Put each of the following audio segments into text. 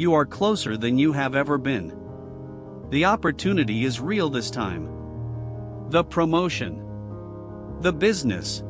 You are closer than you have ever been. The opportunity is real this time. The promotion. The business.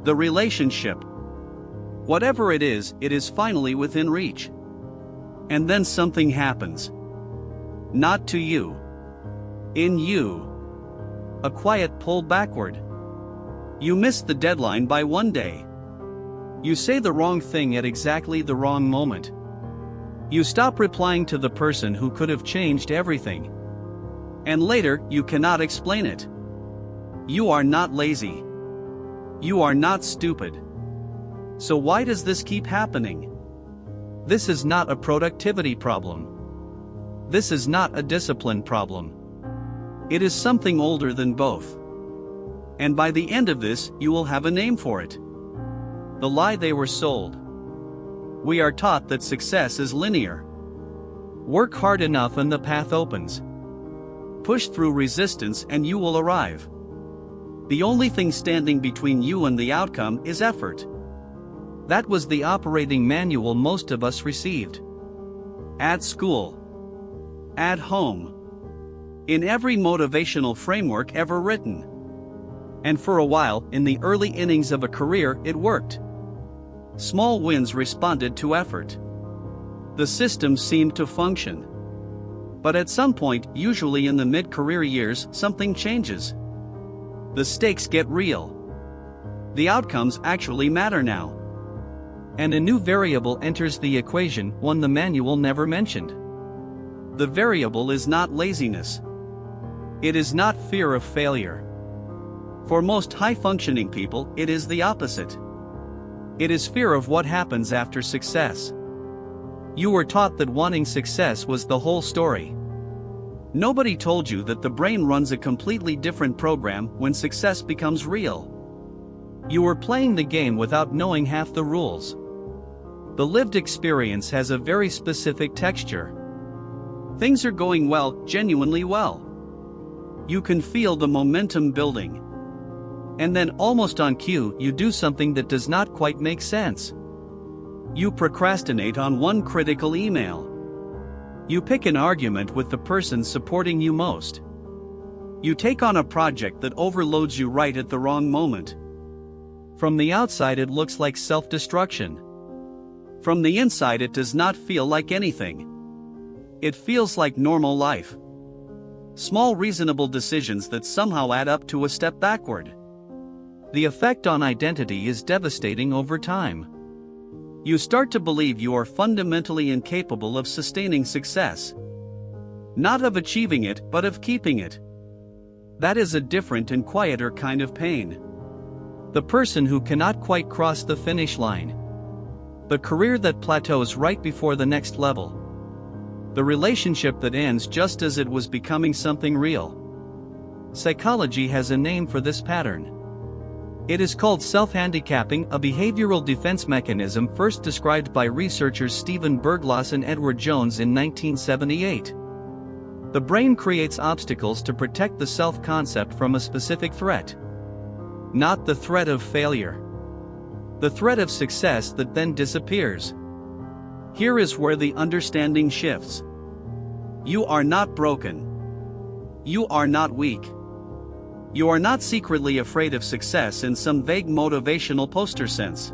The relationship. Whatever it is finally within reach. And then something happens. Not to you. In you. A quiet pull backward. You miss the deadline by one day. You say the wrong thing at exactly the wrong moment. You stop replying to the person who could have changed everything. And later, you cannot explain it. You are not lazy. You are not stupid. So why does this keep happening? This is not a productivity problem. This is not a discipline problem. It is something older than both. And by the end of this, you will have a name for it. The lie they were sold. We are taught that success is linear. Work hard enough and the path opens. Push through resistance and you will arrive. The only thing standing between you and the outcome is effort. That was the operating manual most of us received. At school. At home. In every motivational framework ever written. And for a while, in the early innings of a career, it worked. Small wins responded to effort. The system seemed to function. But at some point, usually in the mid-career years, something changes. The stakes get real. The outcomes actually matter now. And a new variable enters the equation, one the manual never mentioned. The variable is not laziness. It is not fear of failure. For most high-functioning people, it is the opposite. It is fear of what happens after success. You were taught that wanting success was the whole story. Nobody told you that the brain runs a completely different program when success becomes real. You were playing the game without knowing half the rules. The lived experience has a very specific texture. Things are going well, genuinely well. You can feel the momentum building. And then almost on cue, you do something that does not quite make sense. You procrastinate on one critical email. You pick an argument with the person supporting you most. You take on a project that overloads you right at the wrong moment. From the outside it looks like self-destruction. From the inside it does not feel like anything. It feels like normal life. Small reasonable decisions that somehow add up to a step backward. The effect on identity is devastating over time. You start to believe you are fundamentally incapable of sustaining success. Not of achieving it, but of keeping it. That is a different and quieter kind of pain. The person who cannot quite cross the finish line. The career that plateaus right before the next level. The relationship that ends just as it was becoming something real. Psychology has a name for this pattern. It is called self-handicapping, a behavioral defense mechanism first described by researchers Stephen Berglas and Edward Jones in 1978. The brain creates obstacles to protect the self-concept from a specific threat. Not the threat of failure. The threat of success that then disappears. Here is where the understanding shifts. You are not broken. You are not weak. You are not secretly afraid of success in some vague motivational poster sense.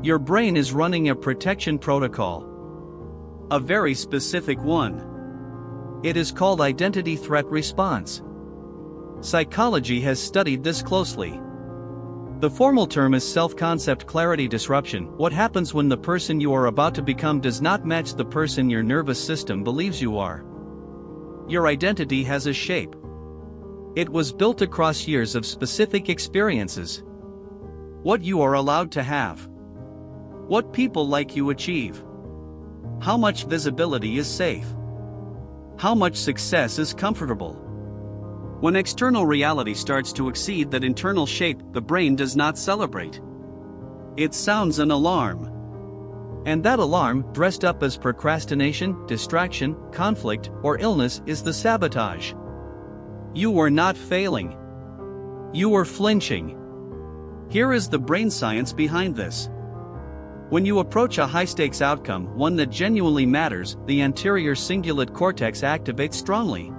Your brain is running a protection protocol. A very specific one. It is called identity threat response. Psychology has studied this closely. The formal term is self-concept clarity disruption. What happens when the person you are about to become does not match the person your nervous system believes you are? Your identity has a shape. It was built across years of specific experiences. What you are allowed to have. What people like you achieve. How much visibility is safe. How much success is comfortable. When external reality starts to exceed that internal shape, the brain does not celebrate. It sounds an alarm. And that alarm, dressed up as procrastination, distraction, conflict, or illness, is the sabotage. You were not failing. You were flinching. Here is the brain science behind this. When you approach a high-stakes outcome, one that genuinely matters, the anterior cingulate cortex activates strongly.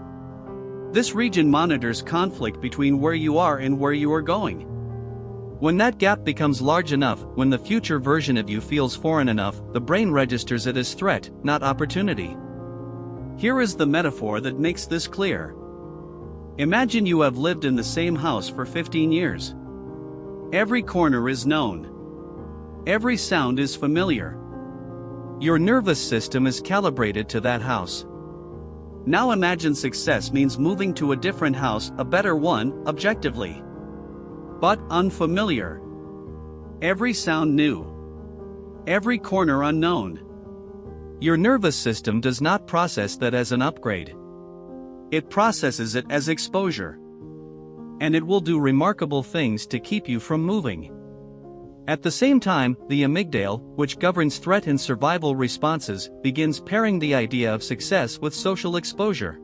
This region monitors conflict between where you are and where you are going. When that gap becomes large enough, when the future version of you feels foreign enough, the brain registers it as threat, not opportunity. Here is the metaphor that makes this clear. Imagine you have lived in the same house for 15 years. Every corner is known. Every sound is familiar. Your nervous system is calibrated to that house. Now imagine success means moving to a different house, a better one, objectively. But unfamiliar. Every sound new. Every corner unknown. Your nervous system does not process that as an upgrade. It processes it as exposure. And it will do remarkable things to keep you from moving. At the same time, the amygdala, which governs threat and survival responses, begins pairing the idea of success with social exposure.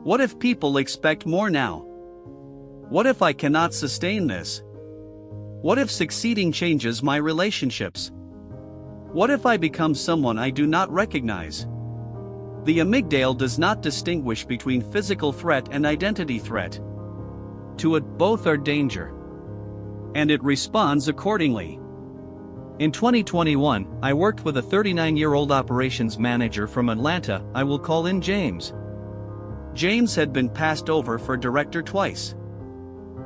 What if people expect more now? What if I cannot sustain this? What if succeeding changes my relationships? What if I become someone I do not recognize? The amygdala does not distinguish between physical threat and identity threat. To it, both are danger. And it responds accordingly. In 2021, I worked with a 39-year-old operations manager from Atlanta. I will call in James. James had been passed over for director twice.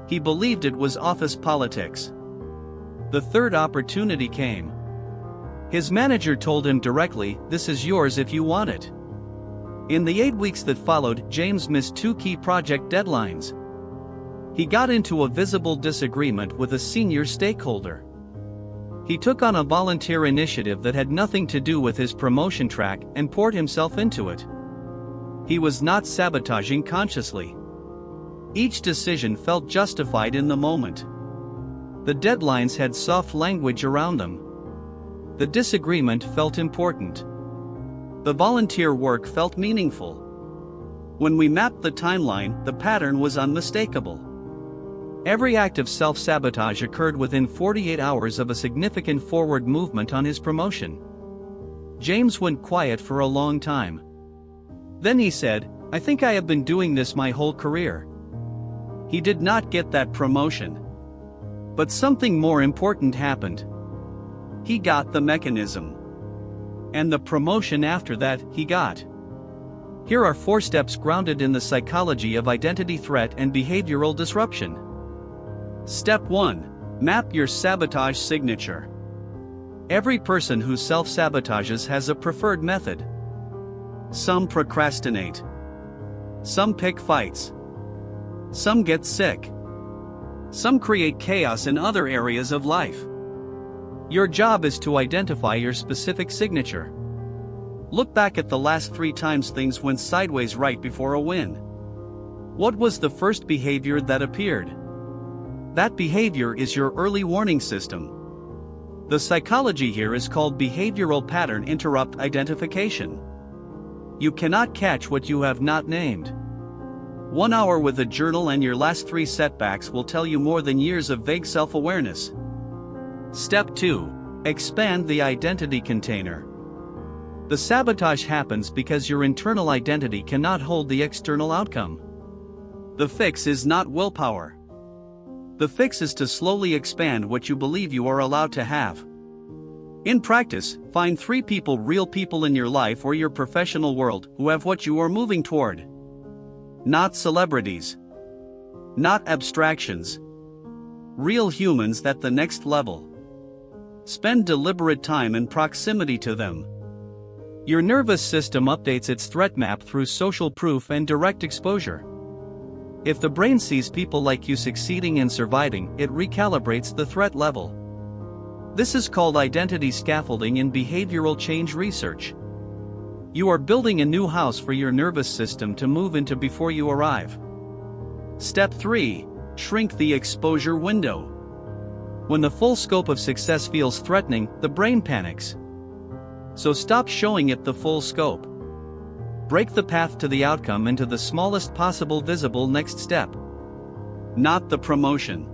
He believed it was office politics. The third opportunity came. His manager told him directly, "This is yours if you want it." In the 8 weeks that followed, James missed 2 key project deadlines. He got into a visible disagreement with a senior stakeholder. He took on a volunteer initiative that had nothing to do with his promotion track and poured himself into it. He was not sabotaging consciously. Each decision felt justified in the moment. The deadlines had soft language around them. The disagreement felt important. The volunteer work felt meaningful. When we mapped the timeline, the pattern was unmistakable. Every act of self-sabotage occurred within 48 hours of a significant forward movement on his promotion. James went quiet for a long time. Then he said, "I think I have been doing this my whole career." He did not get that promotion. But something more important happened. He got the mechanism. And the promotion after that, he got. Here are 4 steps grounded in the psychology of identity threat and behavioral disruption. Step 1. Map your sabotage signature. Every person who self-sabotages has a preferred method. Some procrastinate. Some pick fights. Some get sick. Some create chaos in other areas of life. Your job is to identify your specific signature. Look back at the last 3 times things went sideways right before a win. What was the first behavior that appeared? That behavior is your early warning system. The psychology here is called behavioral pattern interrupt identification. You cannot catch what you have not named. 1 hour with a journal and your last 3 setbacks will tell you more than years of vague self-awareness. Step 2. Expand the identity container. The sabotage happens because your internal identity cannot hold the external outcome. The fix is not willpower. The fix is to slowly expand what you believe you are allowed to have. In practice, find 3 people, real people in your life or your professional world, who have what you are moving toward. Not celebrities. Not abstractions. Real humans at the next level. Spend deliberate time in proximity to them. Your nervous system updates its threat map through social proof and direct exposure. If the brain sees people like you succeeding and surviving, it recalibrates the threat level. This is called identity scaffolding in behavioral change research. You are building a new house for your nervous system to move into before you arrive. Step 3. Shrink the exposure window. When the full scope of success feels threatening, the brain panics. So stop showing it the full scope. Break the path to the outcome into the smallest possible visible next step. Not the promotion.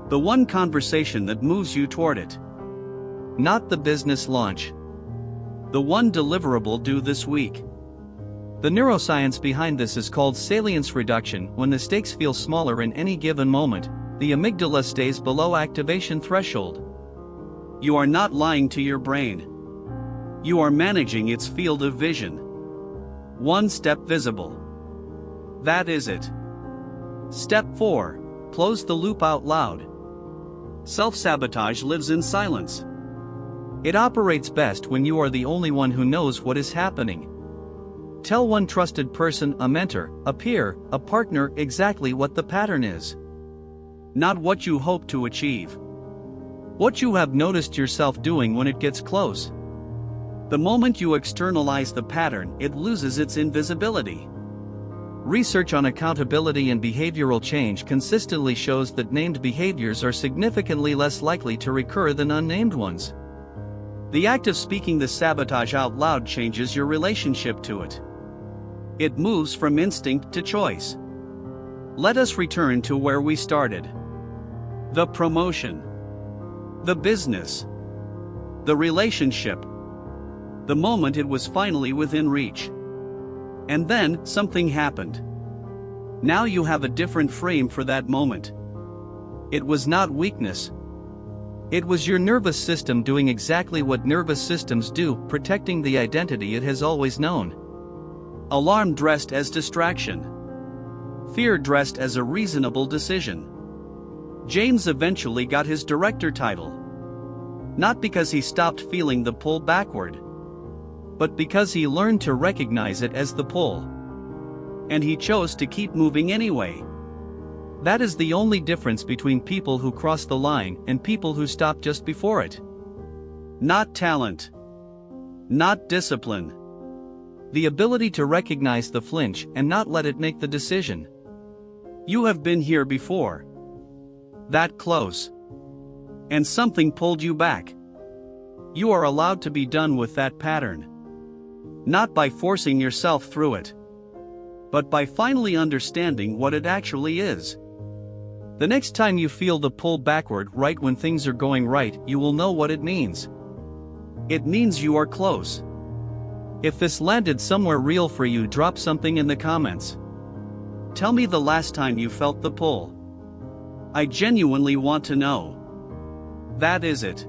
The one conversation that moves you toward it. not the business launch. The one deliverable due this week. The neuroscience behind this is called salience reduction. When the stakes feel smaller in any given moment, the amygdala stays below activation threshold. You are not lying to your brain. You are managing its field of vision. One step visible. That is it. Step 4. Close the loop out loud. Self-sabotage lives in silence. It operates best when you are the only one who knows what is happening. Tell one trusted person, a mentor, a peer, a partner, exactly what the pattern is. Not what you hope to achieve. What you have noticed yourself doing when it gets close. The moment you externalize the pattern, it loses its invisibility. Research on accountability and behavioral change consistently shows that named behaviors are significantly less likely to recur than unnamed ones. The act of speaking the sabotage out loud changes your relationship to it. It moves from instinct to choice. Let us return to where we started. The promotion. The business. The relationship. The moment it was finally within reach. And then, something happened. Now you have a different frame for that moment. It was not weakness. It was your nervous system doing exactly what nervous systems do, protecting the identity it has always known. Alarm dressed as distraction. Fear dressed as a reasonable decision. James eventually got his director title. Not because he stopped feeling the pull backward, but because he learned to recognize it as the pull. And he chose to keep moving anyway. That is the only difference between people who cross the line and people who stop just before it. Not talent. Not discipline. The ability to recognize the flinch and not let it make the decision. You have been here before. That close. And something pulled you back. You are allowed to be done with that pattern. Not by forcing yourself through it, but by finally understanding what it actually is. The next time you feel the pull backward right when things are going right, you will know what it means. It means you are close. If this landed somewhere real for you, drop something in the comments. Tell me the last time you felt the pull. I genuinely want to know. That is it.